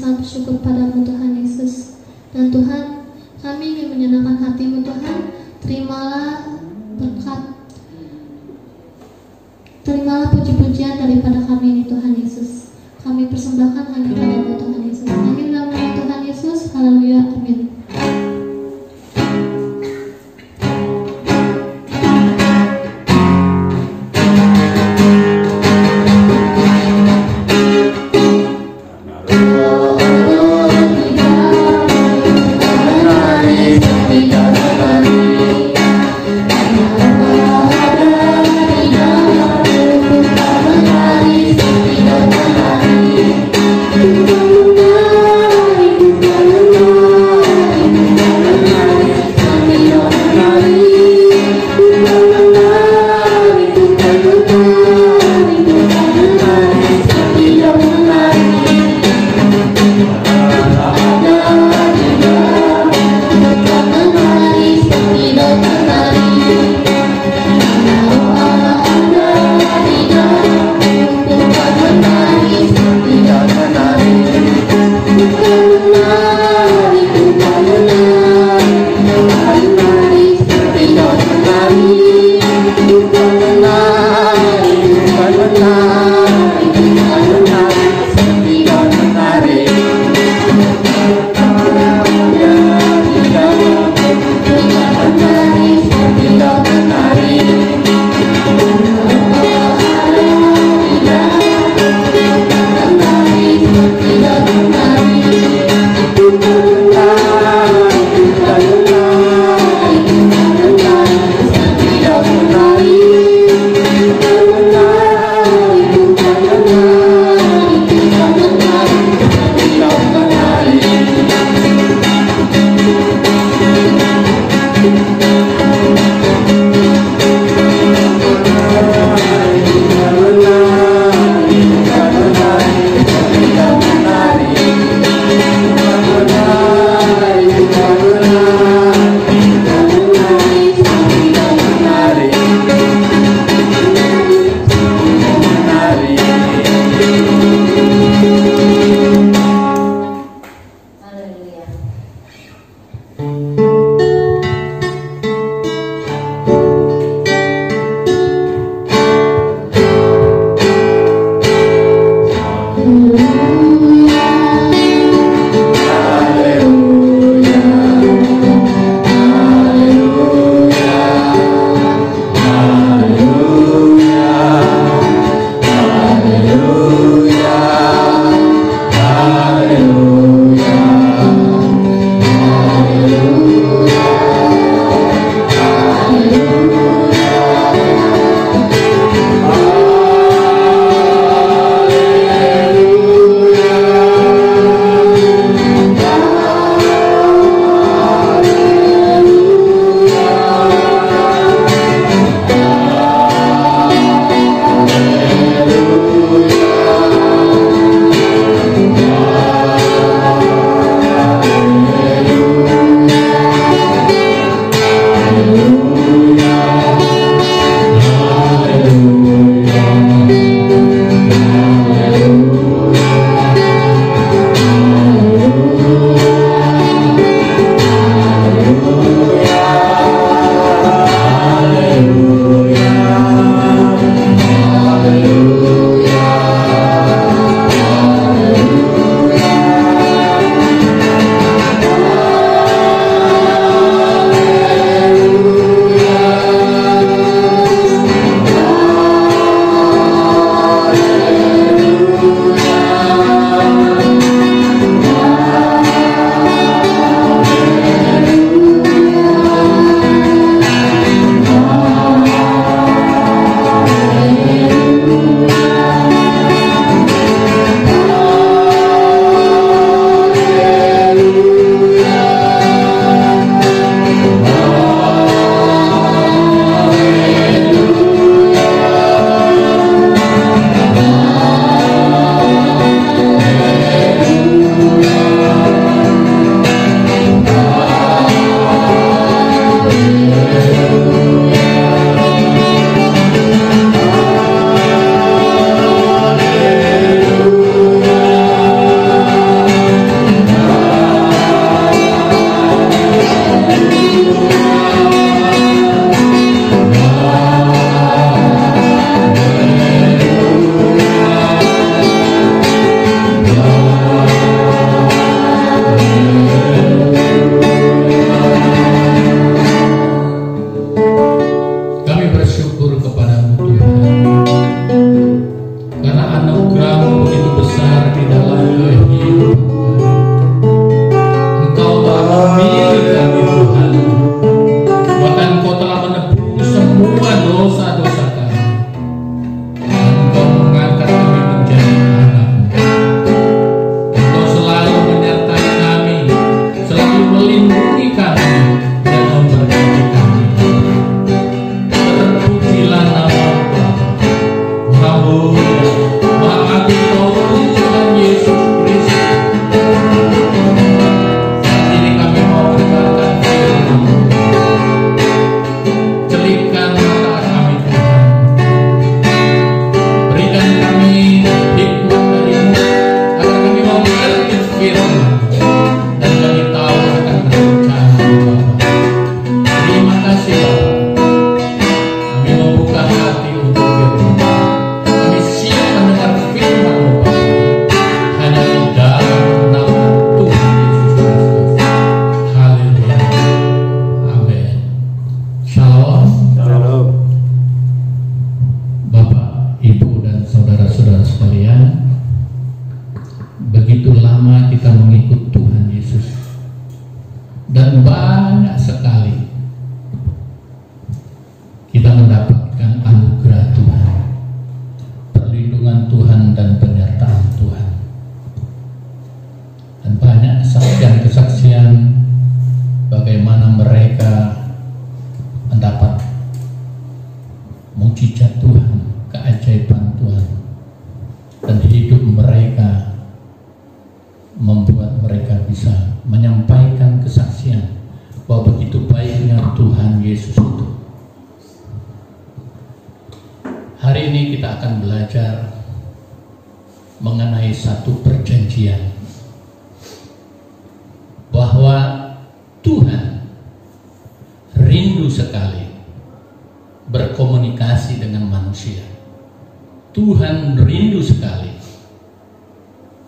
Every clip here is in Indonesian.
sangat bersyukur padamu Tuhan Yesus. Dan Tuhan, kami ingin menyenangkan hatimu Tuhan. Terimalah berkat, terimalah puji-pujian daripada kami ini Tuhan Yesus. Kami persembahkan hanya padamu Tuhan Yesus. Amin dalam nama Tuhan Yesus. Haleluya. Amin. mengenai satu perjanjian bahwa Tuhan rindu sekali berkomunikasi dengan manusia. Tuhan rindu sekali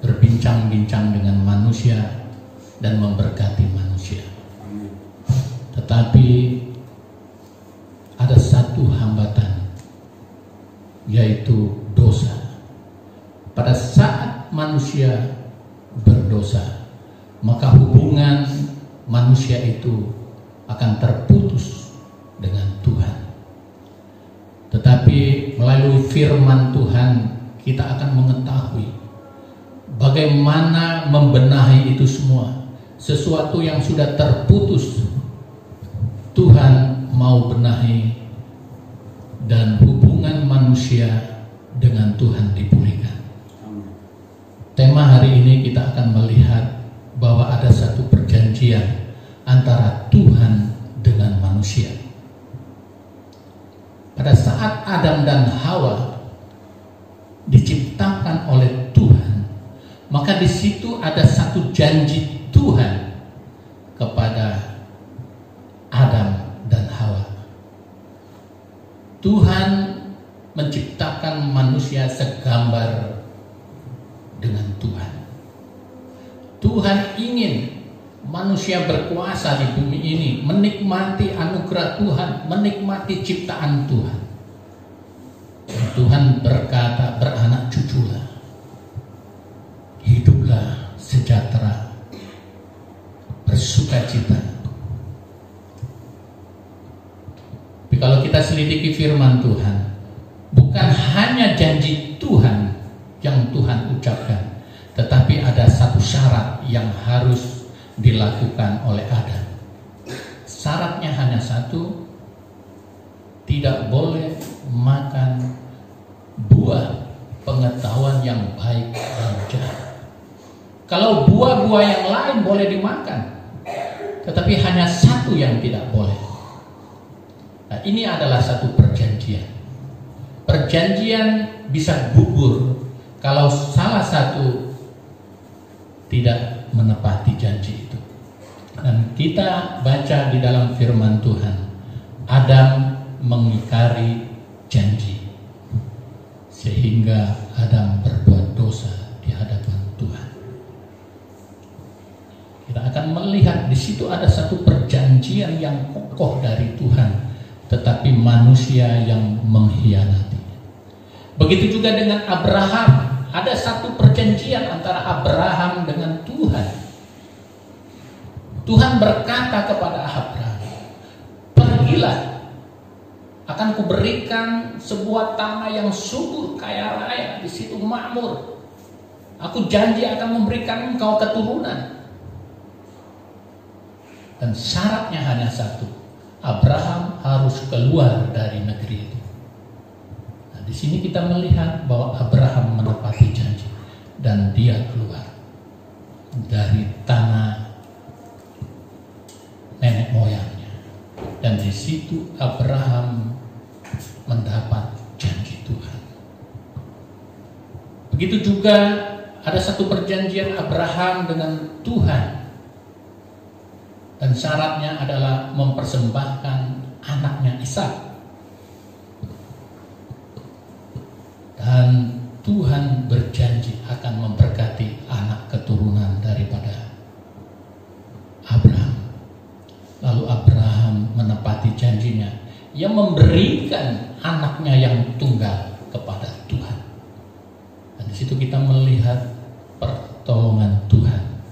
berbincang-bincang dengan manusia dan memberkati manusia. Tetapi ada satu hambatan, yaitu dosa. Pada saat manusia berdosa, maka hubungan manusia itu akan terputus dengan Tuhan. Tetapi melalui firman Tuhan kita akan mengetahui bagaimana membenahi itu semua. Sesuatu yang sudah terputus, Tuhan mau benahi, dan hubungan manusia dengan Tuhan dipulihkan. Tema hari ini kita akan melihat bahwa ada satu perjanjian antara Tuhan dengan manusia. Pada saat Adam dan Hawa diciptakan oleh Tuhan, maka di situ ada satu janji Tuhan kepada Adam dan Hawa. Tuhan menciptakan manusia segambar dengan Tuhan. Tuhan ingin manusia berkuasa di bumi ini, menikmati anugerah Tuhan, menikmati ciptaan Tuhan. Dan Tuhan berkata, beranak cuculah, hiduplah sejahtera, bersukacita. Tapi kalau kita selidiki firman Tuhan, bukan hanya janji Tuhan yang Tuhan ucapkan, tetapi ada satu syarat yang harus dilakukan oleh Adam. Syaratnya hanya satu, tidak boleh makan buah pengetahuan yang baik dan jahat. Kalau buah-buah yang lain boleh dimakan, tetapi hanya satu yang tidak boleh. Nah, ini adalah satu perjanjian. Perjanjian bisa gugur kalau salah satu tidak menepati janji itu. Dan kita baca di dalam firman Tuhan, Adam mengingkari janji sehingga Adam berbuat dosa di hadapan Tuhan. Kita akan melihat di situ ada satu perjanjian yang kokoh dari Tuhan, tetapi manusia yang mengkhianati. Begitu juga dengan Abraham. Ada satu perjanjian antara Abraham dengan Tuhan. Tuhan berkata kepada Abraham, pergilah, akan kuberikan sebuah tanah yang subur kaya raya, di situ makmur. Aku janji akan memberikan engkau keturunan. Dan syaratnya hanya satu, Abraham harus keluar dari negeri itu. Di sini kita melihat bahwa Abraham menepati janji dan dia keluar dari tanah nenek moyangnya, dan di situ Abraham mendapat janji Tuhan. Begitu juga ada satu perjanjian Abraham dengan Tuhan, dan syaratnya adalah mempersembahkan anaknya Ishak. Dan Tuhan berjanji akan memberkati anak keturunan daripada Abraham. Lalu Abraham menepati janjinya, ia memberikan anaknya yang tunggal kepada Tuhan. Dan di situ kita melihat pertolongan Tuhan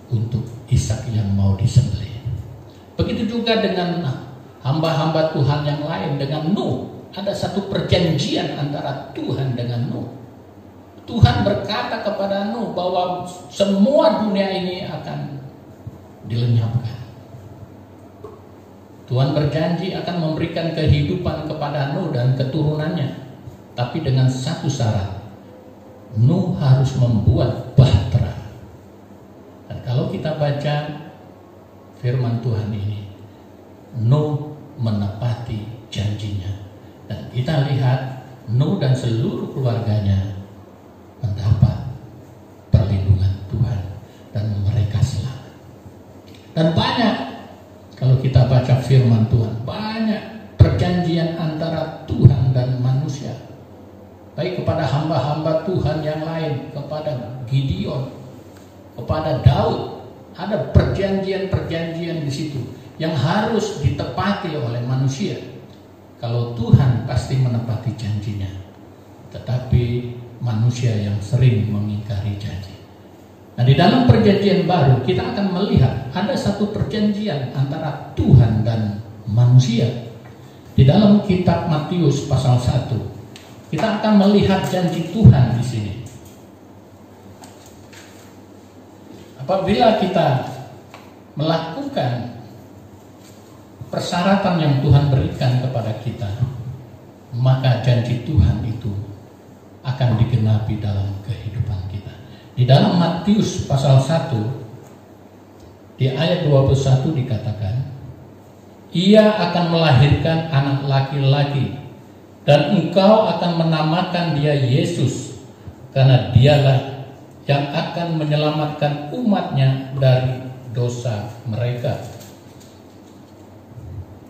untuk Ishak yang mau disembelih. Begitu juga dengan hamba-hamba Tuhan yang lain, dengan Nuh. Ada satu perjanjian antara Tuhan dengan Nuh. Tuhan berkata kepada Nuh bahwa semua dunia ini akan dilenyapkan. Tuhan berjanji akan memberikan kehidupan kepada Nuh dan keturunannya, tapi dengan satu syarat, Nuh harus membuat bahtera. Dan kalau kita baca firman Tuhan ini, Nuh menepati janjinya. Dan kita lihat Nuh dan seluruh keluarganya Dan banyak, kalau kita baca firman Tuhan, banyak perjanjian antara Tuhan dan manusia, baik kepada hamba-hamba Tuhan yang lain, kepada Gideon, kepada Daud. Ada perjanjian-perjanjian di situ yang harus ditepati oleh manusia. Kalau Tuhan pasti menepati janjinya, tetapi manusia yang sering mengingkari janji. Nah, di dalam perjanjian baru kita akan melihat ada satu perjanjian antara Tuhan dan manusia. Di dalam kitab Matius pasal 1, kita akan melihat janji Tuhan di sini. Apabila kita melakukan persyaratan yang Tuhan berikan kepada kita, maka janji Tuhan itu akan digenapi dalam kehidupan kita. Di dalam Matius pasal 1 di ayat 21 dikatakan, ia akan melahirkan anak laki-laki dan engkau akan menamakan dia Yesus, karena dialah yang akan menyelamatkan umatnya dari dosa mereka.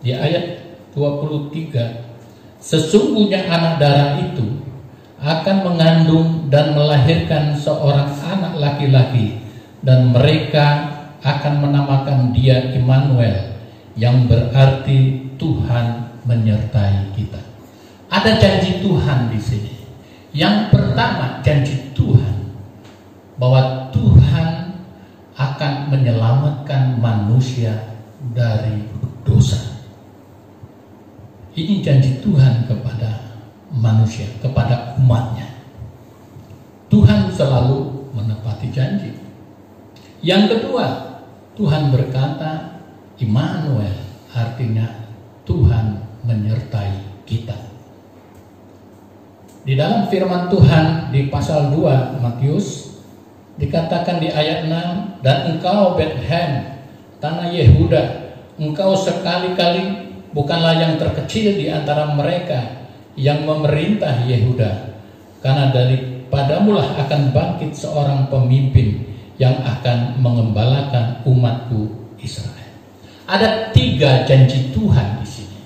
Di ayat 23, sesungguhnya anak darah itu akan mengandung dan melahirkan seorang anak laki-laki, dan mereka akan menamakan dia Immanuel, yang berarti Tuhan menyertai kita. Ada janji Tuhan di sini. Yang pertama, janji Tuhan bahwa Tuhan akan menyelamatkan manusia dari dosa. Ini janji Tuhan kepada manusia, kepada umatnya. Tuhan selalu menepati janji. Yang kedua, Tuhan berkata Immanuel, artinya Tuhan menyertai kita. Di dalam firman Tuhan di pasal 2 Matius dikatakan di ayat 6, dan engkau Bethlehem, tanah Yehuda, engkau sekali-kali bukanlah yang terkecil di antara mereka yang memerintah Yehuda, karena daripadamulah akan bangkit seorang pemimpin yang akan mengembalakan umatku Israel. Ada 3 janji Tuhan di sini.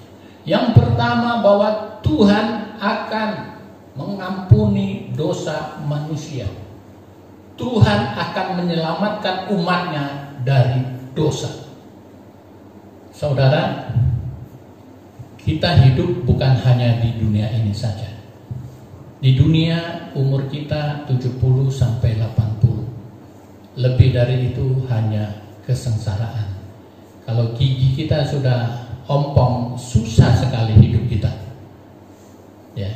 Yang pertama, bahwa Tuhan akan mengampuni dosa manusia. Tuhan akan menyelamatkan umatnya dari dosa. Saudara, kita hidup bukan hanya di dunia ini saja. Di dunia umur kita 70 sampai 80. Lebih dari itu hanya kesengsaraan. Kalau gigi kita sudah ompong, susah sekali hidup kita. Ya.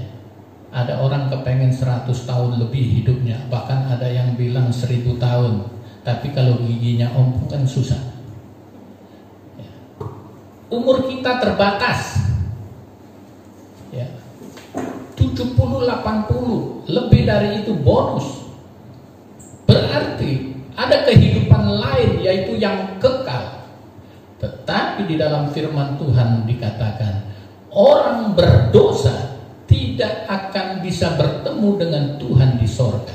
Ada orang kepengen 100 tahun lebih hidupnya, bahkan ada yang bilang 1000 tahun. Tapi kalau giginya ompong kan susah. Ya. Umur kita terbatas. Ya. 70, 80, lebih dari itu bonus. Berarti ada kehidupan lain, yaitu yang kekal. Tetapi di dalam firman Tuhan dikatakan, orang berdosa tidak akan bisa bertemu dengan Tuhan di sorga.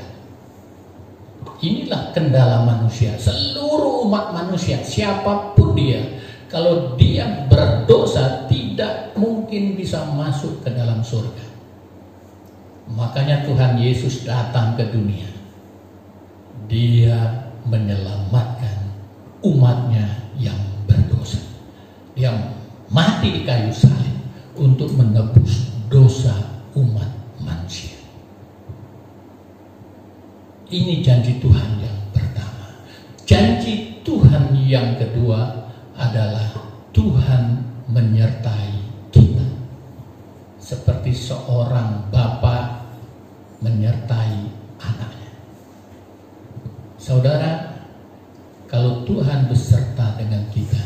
Inilah kendala manusia, seluruh umat manusia, siapapun dia, kalau dia berdosa tidak mungkin bisa masuk ke dalam surga. Makanya Tuhan Yesus datang ke dunia. Dia menyelamatkan umatnya yang berdosa. Dia mati di kayu salib untuk menebus dosa umat manusia. Ini janji Tuhan yang pertama. Janji Tuhan yang kedua adalah Tuhan menyertai kita. Seperti seorang bapa menyertai anaknya. Saudara, kalau Tuhan beserta dengan kita,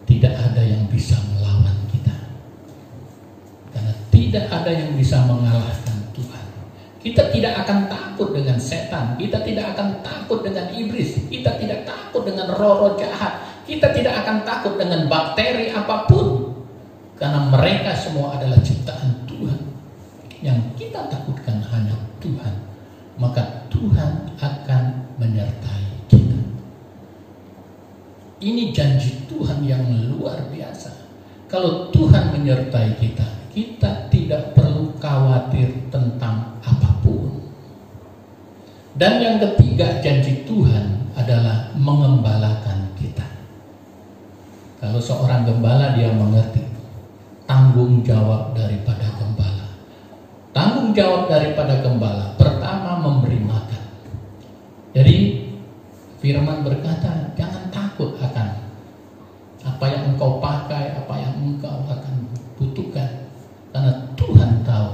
tidak ada yang bisa melawan kita. Karena tidak ada yang bisa mengalahkan Tuhan. Kita tidak akan takut dengan setan, kita tidak akan takut dengan iblis, kita tidak takut dengan roh-roh jahat, kita tidak akan takut dengan bakteri apapun. Karena mereka semua adalah ciptaan Tuhan. Yang kita takutkan hanya Tuhan. Maka Tuhan akan menyertai kita. Ini janji Tuhan yang luar biasa. Kalau Tuhan menyertai kita, kita tidak perlu khawatir tentang apapun. Dan yang ketiga, janji Tuhan adalah mengembalakan kita. Kalau seorang gembala, dia mengerti tanggung jawab daripada gembala. Tanggung jawab daripada gembala, pertama memberi makan. Jadi firman berkata, jangan takut akan apa yang engkau pakai, apa yang engkau akan butuhkan, karena Tuhan tahu.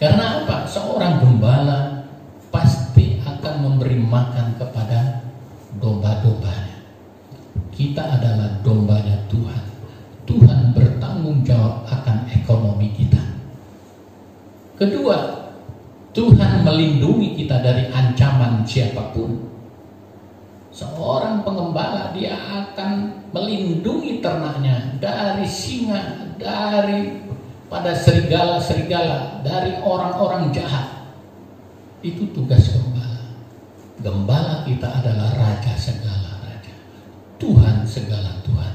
Karena apa? Seorang gembala pasti akan memberi makan kepada domba-dombanya. Kita adalah dombanya Tuhan. Tuhan bertanggung jawab akan ekonomi kita. Kedua, Tuhan melindungi kita dari ancaman siapapun. Seorang pengembala, dia akan melindungi ternaknya dari singa, dari pada serigala-serigala, dari orang-orang jahat. Itu tugas gembala. Gembala kita adalah raja segala raja, Tuhan segala Tuhan.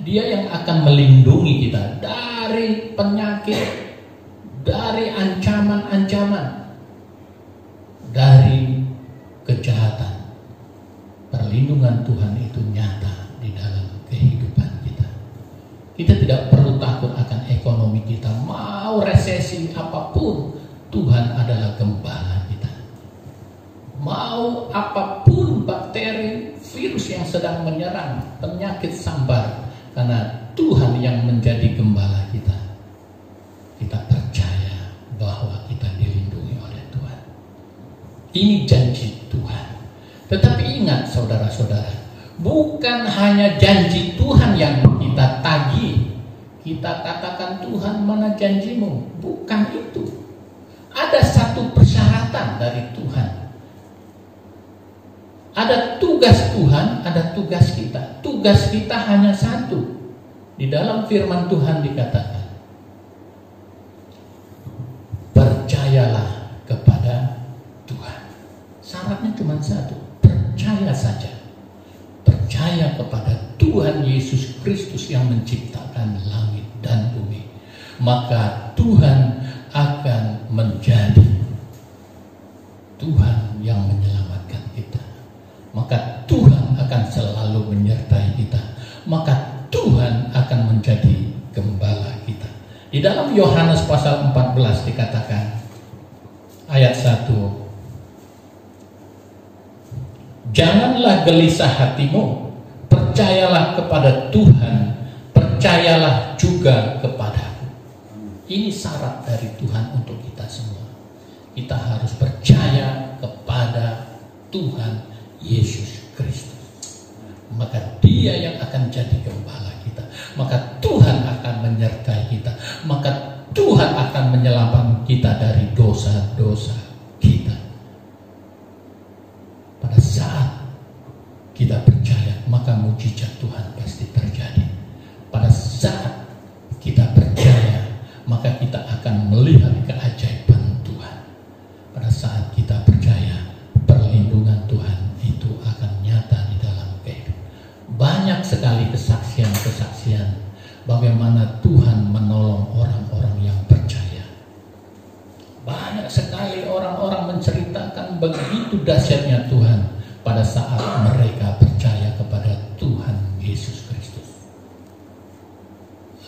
Dia yang akan melindungi kita dari penyakit, dari ancaman-ancaman, dari kejahatan. Perlindungan Tuhan itu nyata di dalam kehidupan kita. Kita tidak perlu takut akan ekonomi kita. Mau resesi apapun, Tuhan adalah gembala kita. Mau apapun bakteri, virus yang sedang menyerang, penyakit sambar, karena Tuhan yang menjadi gembala kita. Kita percaya bahwa kita dilindungi oleh Tuhan. Ini janji Tuhan. Tetapi ingat saudara-saudara, bukan hanya janji Tuhan yang kita tagih. Kita katakan, Tuhan, mana janjimu? Bukan itu. Ada satu persyaratan dari Tuhan. Ada tugas Tuhan, ada tugas kita. Tugas kita hanya satu. Di dalam firman Tuhan dikatakan, percayalah kepada Tuhan. Syaratnya cuma satu, percaya saja. Percaya kepada Tuhan Yesus Kristus yang menciptakan langit dan bumi. Maka Tuhan akan menjadi Tuhan yang menyelamatkan kita. Maka Tuhan akan selalu menyertai kita. Maka Tuhan akan menjadi gembala kita. Di dalam Yohanes pasal 14 dikatakan, ayat 1, janganlah gelisah hatimu, percayalah kepada Tuhan, percayalah juga kepadaku. Ini syarat dari Tuhan untuk kita semua. Kita harus percaya kepada Tuhan Yesus Kristus. Maka Dia yang akan jadi gembala kita. Maka Tuhan akan menyertai kita. Maka Tuhan akan menyelamatkan kita dari dosa-dosa kita. Pada saat kita percaya, maka mujizat Tuhan pasti terjadi. Pada saat kita percaya, maka kita akan melihat keajaiban Tuhan. Pada saat kita percaya, perlindungan Tuhan itu akan nyata di dalam kehidupan. Banyak sekali kesaksian-kesaksian bagaimana Tuhan menolong orang-orang yang percaya. Banyak sekali orang-orang menceritakan begitu dahsyatnya Tuhan pada saat mereka percaya kepada Tuhan Yesus Kristus.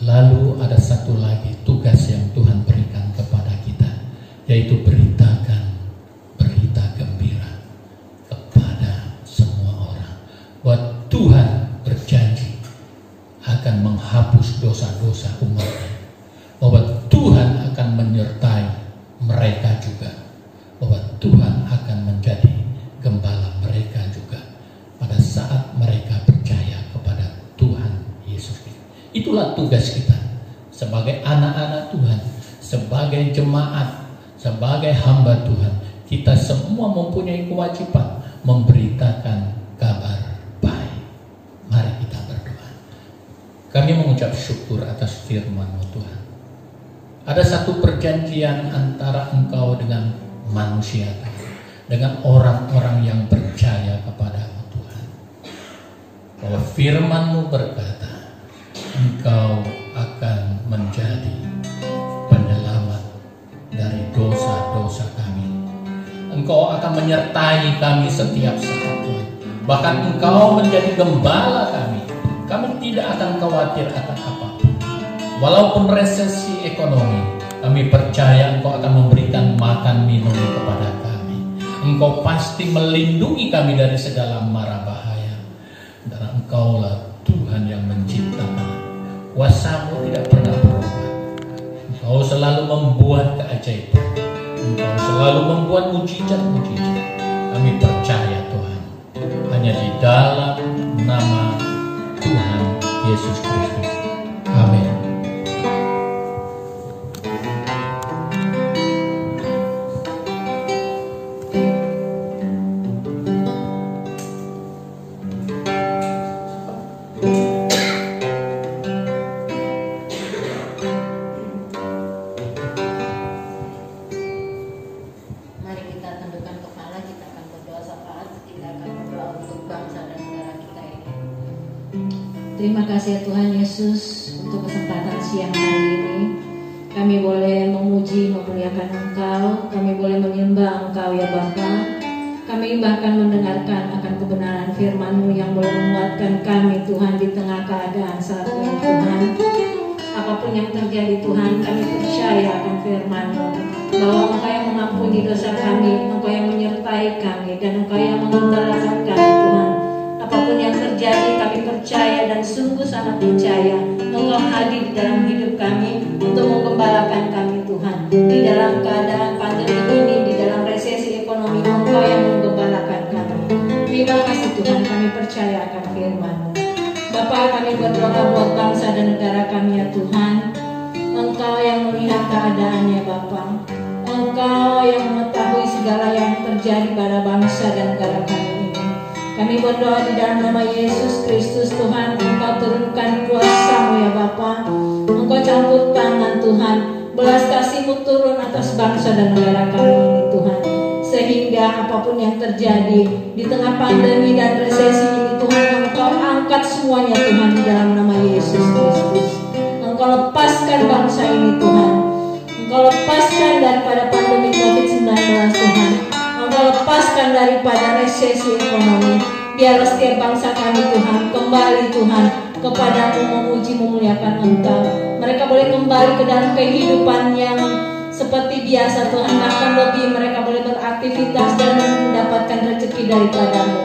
Lalu ada satu lagi tugas yang Tuhan berikan kepada kita, yaitu beritakan berita gembira kepada semua orang. Bahwa Tuhan berjanji akan menghapus dosa-dosa umatnya. Bahwa Tuhan akan menyertai mereka juga. Bahwa Tuhan akan menjadi gembala mereka juga pada saat mereka percaya kepada Tuhan Yesus Kristus. Itulah tugas kita sebagai anak-anak Tuhan, sebagai jemaat, sebagai hamba Tuhan. Kita semua mempunyai kewajiban memberitakan kabar baik. Mari kita berdoa. Kami mengucap syukur atas firman-Mu Tuhan. Ada satu perjanjian antara Engkau dengan manusia, dengan orang-orang yang percaya kepada-Mu Tuhan. bahwa firman-Mu berkata, Engkau akan menjadi penyelamat dari dosa-dosa kami. Engkau akan menyertai kami setiap saat, Tuhan. Bahkan Engkau menjadi gembala kami. Kami tidak akan khawatir akan apapun. Walaupun resesi ekonomi, kami percaya Engkau akan memberikan makan minum kepada kami. Engkau pasti melindungi kami dari segala mara bahaya. Karena Engkaulah Tuhan yang menciptakan. Kuasa-Mu tidak pernah berubah. Engkau selalu membuat keajaiban. Engkau selalu membuat mujizat-mujizat. Kami percaya Tuhan. Hanya di dalam nama Tuhan Yesus Kristus. Amin. Terima kasih Tuhan Yesus untuk kesempatan siang hari ini. Kami boleh memuji, memuliakan Engkau. Kami boleh menyembah Engkau ya Bapa. Kami bahkan mendengarkan akan kebenaran firman-Mu yang boleh menguatkan kami Tuhan di tengah keadaan saat ini Tuhan. Apapun yang terjadi Tuhan, kami percaya akan firman-Mu, bahwa Engkau yang mengampuni dosa kami, Engkau yang menyertai kami, dan Engkau yang menggembalakan kami Tuhan. Apapun yang terjadi, kami percaya dan sungguh sangat percaya Engkau hadir dalam hidup kami untuk menggembalakan kami Tuhan. Di dalam keadaan pandemi ini, di dalam resesi ekonomi, Engkau yang menggembalakan kami. Terima kasih Tuhan, kami percaya akan firman-Mu. Bapa, kami berdoa buat bangsa dan negara kami ya Tuhan. Engkau yang melihat keadaannya Bapa. Engkau yang mengetahui segala yang terjadi pada bangsa dan negara kami. Kami berdoa di dalam nama Yesus Kristus Tuhan, Engkau turunkan kuasa-Mu ya Bapa. Engkau campur tangan Tuhan, belas kasih-Mu turun atas bangsa dan negara kami ini Tuhan. Sehingga apapun yang terjadi di tengah pandemi dan resesi ini Tuhan, Engkau angkat semuanya Tuhan di dalam nama Yesus Kristus. Engkau lepaskan bangsa ini Tuhan. Engkau lepaskan daripada pandemi COVID-19 Tuhan. Engkau lepaskan daripada resesi ekonomi. Biarlah setiap bangsa kami Tuhan kembali Tuhan kepada-Mu, memuji memuliakan Engkau. Mereka boleh kembali ke dalam kehidupan yang seperti biasa Tuhan. Bahkan lebih mereka boleh beraktivitas dan mendapatkan rezeki daripada-Mu.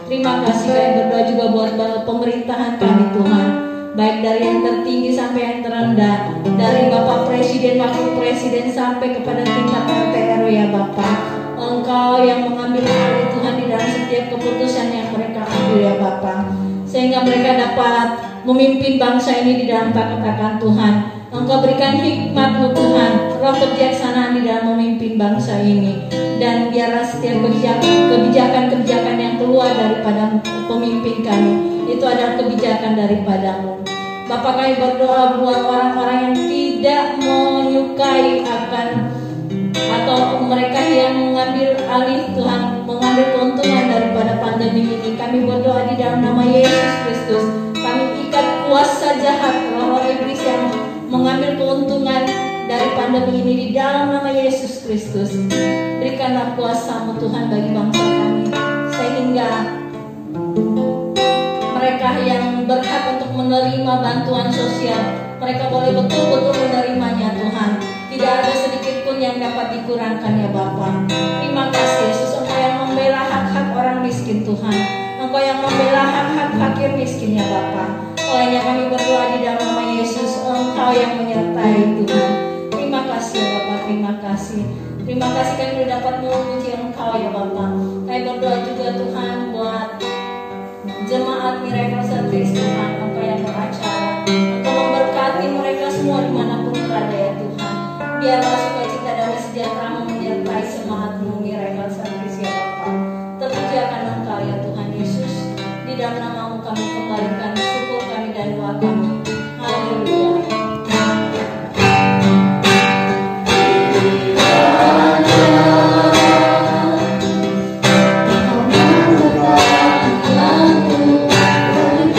Terima kasih, kami berdoa juga buat pemerintahan kami Tuhan, baik dari yang tertinggi sampai yang terendah, dari Bapak Presiden, Wakil Presiden sampai kepada tingkat RT RW ya Bapak. Engkau yang mengambil alih Tuhan di dalam setiap keputusan yang mereka ambil ya Bapa, sehingga mereka dapat memimpin bangsa ini di dalam takat-takat Tuhan. Engkau berikan hikmat-Mu Tuhan, roh kebijaksanaan di dalam memimpin bangsa ini, dan biarlah setiap kebijakan-kebijakan yang keluar daripada pemimpin kami itu adalah kebijakan daripada-Mu. Bapa, kami berdoa buat orang-orang yang tidak menyukai akan atau mereka yang mengambil alih Tuhan, mengambil keuntungan daripada pandemi ini. Kami berdoa di dalam nama Yesus Kristus. Kami ikat kuasa jahat, roh-roh iblis yang mengambil keuntungan dari pandemi ini di dalam nama Yesus Kristus. Berikanlah kuasa-Mu Tuhan bagi bangsa kami, sehingga mereka yang berhak untuk menerima bantuan sosial, mereka boleh betul-betul menerimanya Tuhan. Tidak ada sedikit pun yang dapat dikurangkan ya Bapa. Terima kasih Yesus, Engkau yang membela hak-hak orang miskin Tuhan. Engkau yang membela hak-hak fakir miskin ya Bapa. Olehnya kami berdoa di dalam nama Yesus, Engkau yang menyertai Tuhan. Terima kasih ya Bapa, terima kasih. Terima kasih kami sudah dapat memuji Engkau ya Bapa. Kami berdoa juga Tuhan buat jemaat Miracle Service Tuhan, Engkau yang beracara. Engkau memberkati mereka semua dimanapun berada ya Tuhan. Biarlah sukacita dan sejahtera menyertai semangat-Mu Miracle Service ya Bapa. Terpujiakan Engkau ya Tuhan Yesus. Di dalam nama-Mu kami kembalikan syukur kami dan doa kami. Haleluya. Kau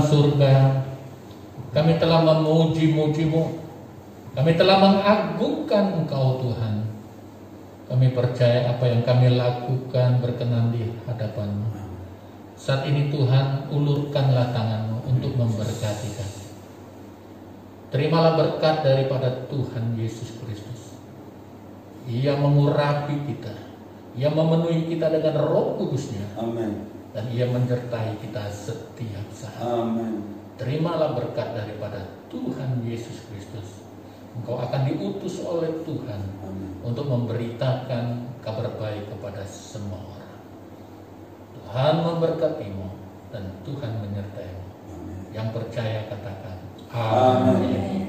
surga, kami telah memuji-muji-Mu, kami telah mengagungkan Engkau Tuhan. Kami percaya apa yang kami lakukan berkenan di hadapan-Mu. Saat ini Tuhan, ulurkanlah tangan-Mu untuk memberkati kami. Terimalah berkat daripada Tuhan Yesus Kristus. Ia mengurapi kita, Ia memenuhi kita dengan Roh Kudus-Nya. Amin. Dan Ia menyertai kita setiap saat. Amin. Terimalah berkat daripada Tuhan Yesus Kristus. Engkau akan diutus oleh Tuhan untuk memberitakan kabar baik kepada semua orang. Tuhan memberkatimu dan Tuhan menyertai-Mu. Yang percaya katakan amin.